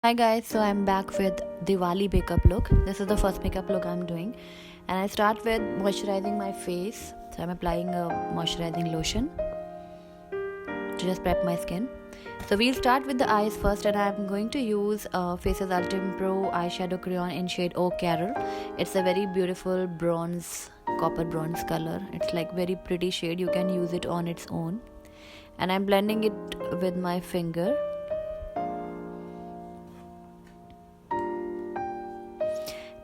Hi guys, so I'm back with Diwali makeup look. This is the first makeup look I'm doing, and I start with moisturizing my face. So I'm applying a moisturizing lotion to just prep my skin. So we'll start with the eyes first, and I'm going to use Faces Ultime Pro Eyeshadow Crayon in shade Oh Carol. It's a very beautiful bronze, copper bronze color. It's like very pretty shade. You can use it on its own, and I'm blending it with my finger.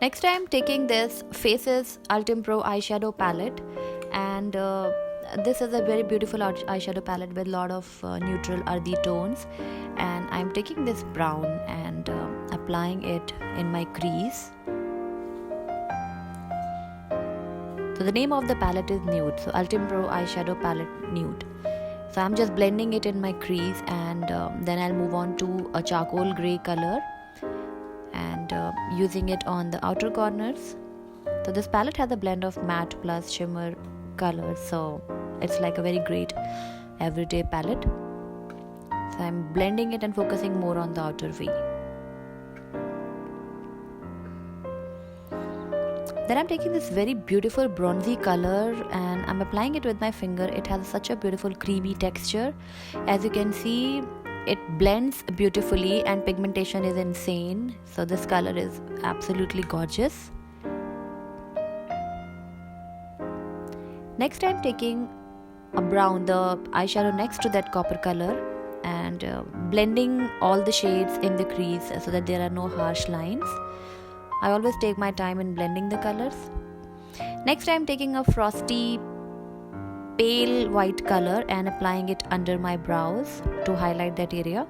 Next, I'm taking this Faces Ultime Pro eyeshadow palette, and this is a very beautiful eyeshadow palette with a lot of neutral earthy tones. And I'm taking this brown and applying it in my crease. So the name of the palette is Nude. So Ultime Pro eyeshadow palette Nude. So I'm just blending it in my crease, and then I'll move on to a charcoal grey color and using it on the outer corners. So this palette has a blend of matte plus shimmer colors, so it's like a very great everyday palette. So I'm blending it and focusing more on the outer V. Then I'm taking this very beautiful bronzy color and I'm applying it with my finger. It has such a beautiful creamy texture. As you can see, it blends beautifully and pigmentation is insane. So this color is absolutely gorgeous. Next, I'm taking a brown, the eyeshadow next to that copper color, and blending all the shades in the crease so that there are no harsh lines. I always take my time in blending the colors. Next, I'm taking a frosty pale white color and applying it under my brows to highlight that area.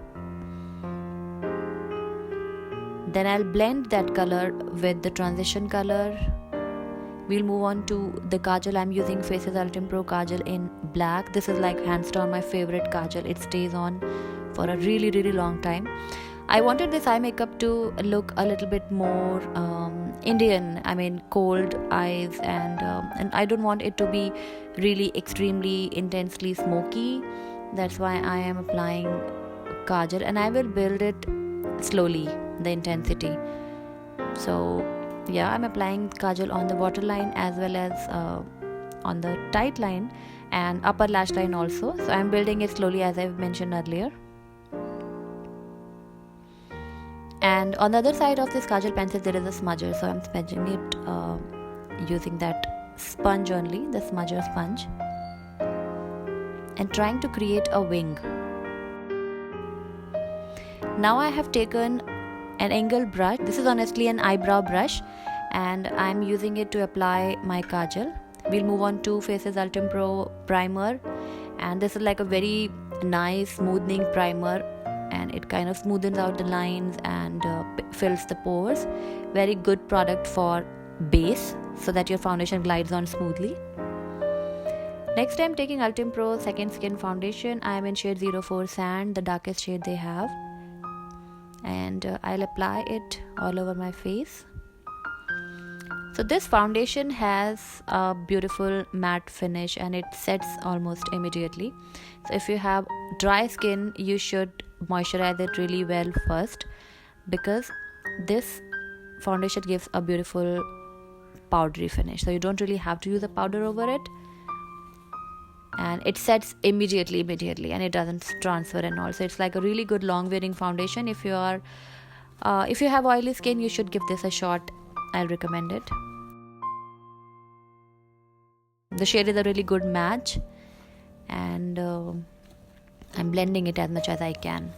Then I'll blend that color with the transition color. We'll move on to the Kajal. I'm using Faces Ultime Pro Kajal in black. This is like hands down my favorite Kajal. It stays on for a really long time. I wanted this eye makeup to look a little bit more Indian, cold eyes, and I don't want it to be really extremely intensely smoky. That's why I am applying Kajal, and I will build it slowly, the intensity. So yeah, I'm applying Kajal on the waterline as well as on the tight line and upper lash line also. So I'm building it slowly as I've mentioned earlier. And on the other side of this Kajal pencil there is a smudger, so I'm smudging it using that sponge only, the smudger sponge, and trying to create a wing. Now I have taken an angle brush. This is honestly an eyebrow brush, and I'm using it to apply my Kajal. We'll move on to Faces Ultime Pro primer, and this is like a very nice smoothing primer, and it kind of smoothens out the lines and fills the pores. Very good product for base so that your foundation glides on smoothly. Next, I'm taking Ultime Pro Second Skin foundation. I am in shade 04 Sand, the darkest shade they have, and I'll apply it all over my face. So this foundation has a beautiful matte finish and it sets almost immediately. So if you have dry skin, you should moisturize it really well first, because this foundation gives a beautiful powdery finish. So you don't really have to use a powder over it, and it sets immediately and it doesn't transfer and all. So it's like a really good long wearing foundation. If you have oily skin, you should give this a shot. I'll recommend it. The shade is a really good match, and I'm blending it as much as I can.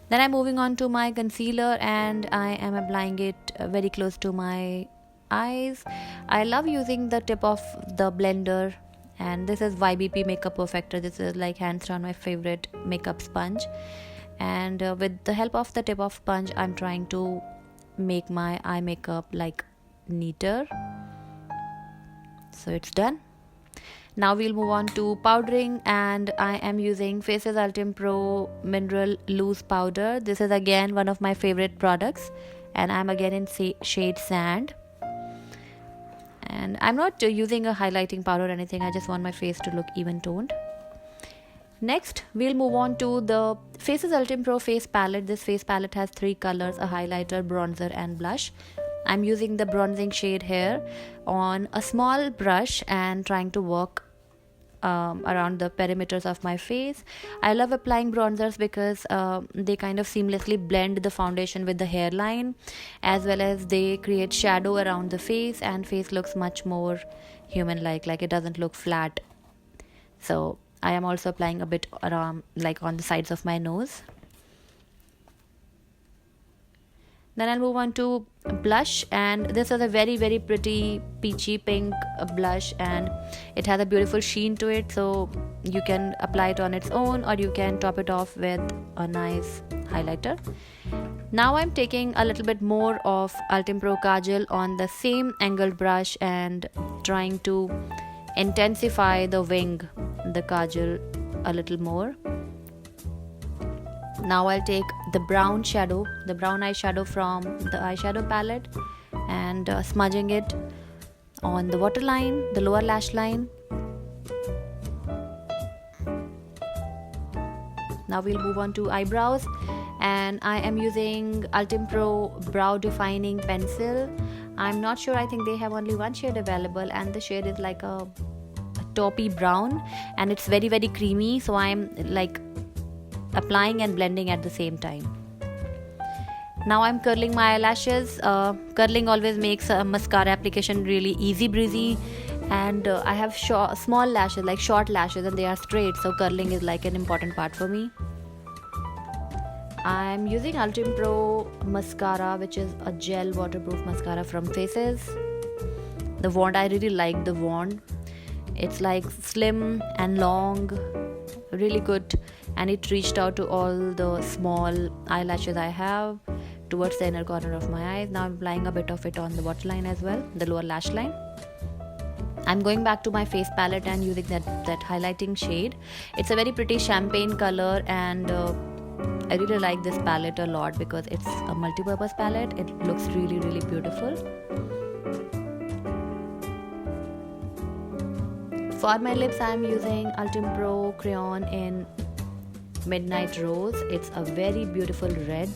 Then I'm moving on to my concealer, and I am applying it very close to my eyes. I love using the tip of the blender, and this is YBP Makeup Perfector. This is like hands down my favorite makeup sponge, and with the help of the tip of sponge, I'm trying to make my eye makeup like neater. So it's done. Now we'll move on to powdering, and I am using Faces Ultime Pro Mineral Loose Powder. This is again one of my favorite products, and I'm again in shade Sand. And I'm not using a highlighting powder or anything. I just want my face to look even toned. Next, we'll move on to the Faces Ultime Pro face palette. This face palette has 3 colors, a highlighter, bronzer and blush. I'm using the bronzing shade here on a small brush and trying to work around the perimeters of my face. I love applying bronzers because they kind of seamlessly blend the foundation with the hairline, as well as they create shadow around the face, and face looks much more human-like, like it doesn't look flat. So I am also applying a bit around, like on the sides of my nose. Then I'll move on to blush, and this is a very pretty peachy pink blush, and it has a beautiful sheen to it, so you can apply it on its own or you can top it off with a nice highlighter. Now I'm taking a little bit more of Ultime Pro Kajal on the same angled brush and trying to intensify the wing, the Kajal, a little more. Now I'll take the brown eyeshadow from the eyeshadow palette and smudging it on the waterline, the lower lash line. Now we'll move on to eyebrows, and I am using Ultime Pro Brow Defining Pencil. I'm not sure, I think they have only one shade available, and the shade is like a taupey brown, and it's very creamy, so I'm like applying and blending at the same time. Now I'm curling my eyelashes. Curling always makes mascara application really easy breezy, and I have small lashes, like short lashes, and they are straight, so curling is like an important part for me. I'm using Ultime Pro mascara, which is a gel waterproof mascara from Faces. The wand, I really like the wand. It's like slim and long, really good, and it reached out to all the small eyelashes I have towards the inner corner of my eyes. Now I'm applying a bit of it on the waterline as well, the lower lash line. I'm going back to my face palette and using that highlighting shade. It's a very pretty champagne color, and I really like this palette a lot because it's a multi-purpose palette. It looks really beautiful. For my lips, I'm using Ultime Pro Crayon in Midnight Rose. It's a very beautiful red.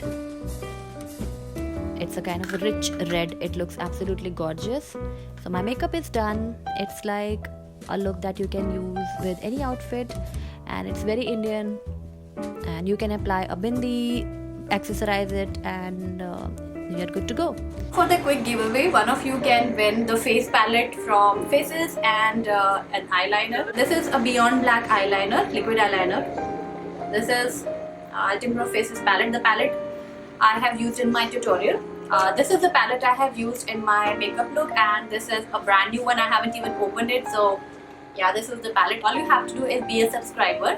It's a kind of a rich red. It looks absolutely gorgeous. So my makeup is done. It's like a look that you can use with any outfit, and it's very Indian, and you can apply a bindi, accessorize it, and you're good to go. For the quick giveaway, one of you can win the face palette from Faces and an eyeliner. This is a Beyond Black eyeliner, liquid eyeliner. This is Ultime Pro Faces palette, the palette I have used in my tutorial. This is the palette I have used in my makeup look, and this is a brand new one. I haven't even opened it, so yeah, this is the palette. All you have to do is be a subscriber,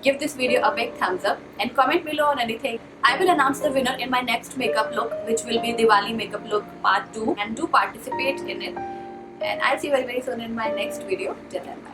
give this video a big thumbs up, and comment below on anything. I will announce the winner in my next makeup look, which will be Diwali makeup look part 2, and do participate in it. And I'll see you very soon in my next video. Till then, bye.